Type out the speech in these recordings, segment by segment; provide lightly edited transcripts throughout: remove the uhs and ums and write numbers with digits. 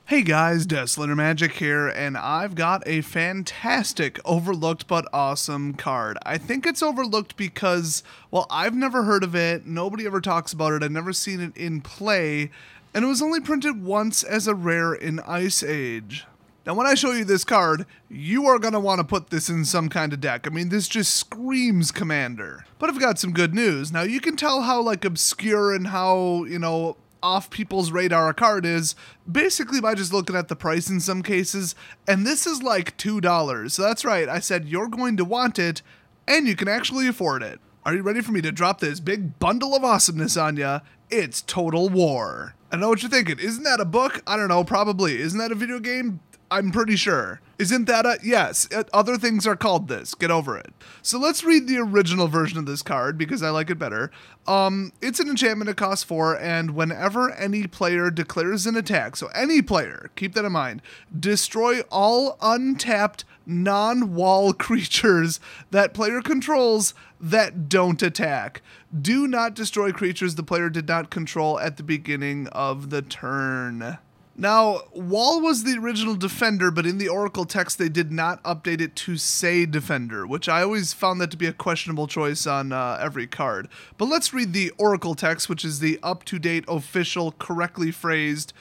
Hey guys, Deslater Magic here, and I've got a fantastic, overlooked but awesome card. I think it's overlooked because, well, I've never heard of it, nobody ever talks about it, I've never seen it in play, and it was only printed once as a rare in Ice Age. Now when I show you this card, you are going to want to put this in some kind of deck. I mean, this just screams Commander. But I've got some good news. Now you can tell how, obscure and how, off people's radar a card is basically by just looking at the price in some cases, and this is like $2. So that's right, I said you're going to want it and you can actually afford it. Are you ready for me to drop this big bundle of awesomeness on ya? It's Total War. I know what you're thinking. Isn't that a book? I don't know, probably. Isn't that a video game? I'm pretty sure. Isn't that a... Yes, other things are called this. Get over it. So let's read the original version of this card because I like it better. It's an enchantment that costs 4, and whenever any player declares an attack, so any player, keep that in mind, destroy all untapped non-wall creatures that player controls that don't attack. Do not destroy creatures the player did not control at the beginning of the turn. Now, Wall was the original Defender, but in the Oracle text they did not update it to say Defender, which I always found that to be a questionable choice on every card. But let's read the Oracle text, which is the up-to-date, official, correctly phrased,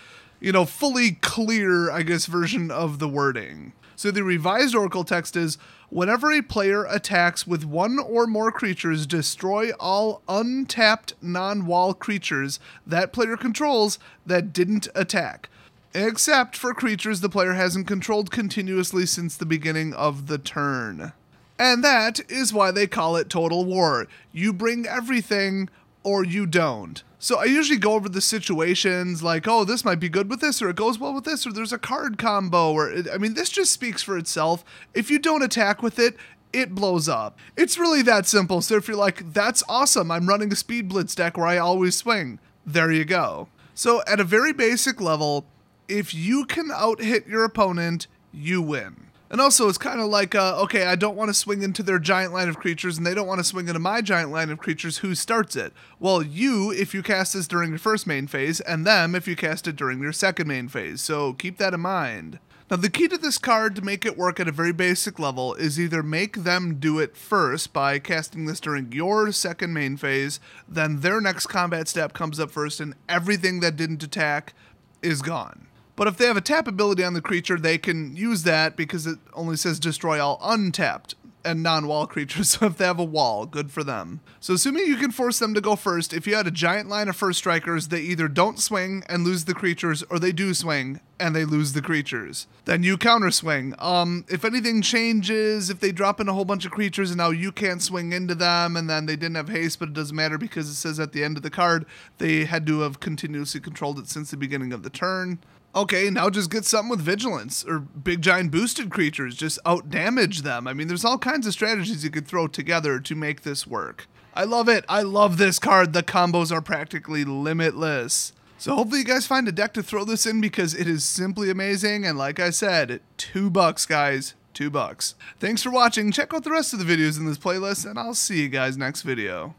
fully clear, I guess, version of the wording. So the revised Oracle text is, whenever a player attacks with one or more creatures, destroy all untapped non-wall creatures that player controls that didn't attack, except for creatures the player hasn't controlled continuously since the beginning of the turn. And that is why they call it Total War. You bring everything or you don't. So I usually go over the situations like, oh, this might be good with this, or it goes well with this, or there's a card combo, or this just speaks for itself. If you don't attack with it, it blows up. It's really that simple. So if you're like, that's awesome, I'm running a Speed Blitz deck where I always swing, there you go. So at a very basic level, if you can out-hit your opponent, you win. And also, it's kind of like, okay, I don't want to swing into their giant line of creatures, and they don't want to swing into my giant line of creatures. Who starts it? Well, you, if you cast this during your first main phase, and them, if you cast it during your second main phase. So keep that in mind. Now, the key to this card to make it work at a very basic level is either make them do it first by casting this during your second main phase, then their next combat step comes up first, and everything that didn't attack is gone. But if they have a tap ability on the creature, they can use that because it only says destroy all untapped and non-wall creatures. So if they have a wall, good for them. So assuming you can force them to go first, if you had a giant line of first strikers, they either don't swing and lose the creatures, or they do swing and they lose the creatures. Then you counter swing. If anything changes, if they drop in a whole bunch of creatures and now you can't swing into them, and then they didn't have haste, but it doesn't matter because it says at the end of the card they had to have continuously controlled it since the beginning of the turn. Okay, now just get something with vigilance, or big giant boosted creatures, just out-damage them. There's all kinds of strategies you could throw together to make this work. I love it. I love this card. The combos are practically limitless. So hopefully you guys find a deck to throw this in because it is simply amazing, and like I said, $2 guys, $2. Thanks for watching. Check out the rest of the videos in this playlist, and I'll see you guys next video.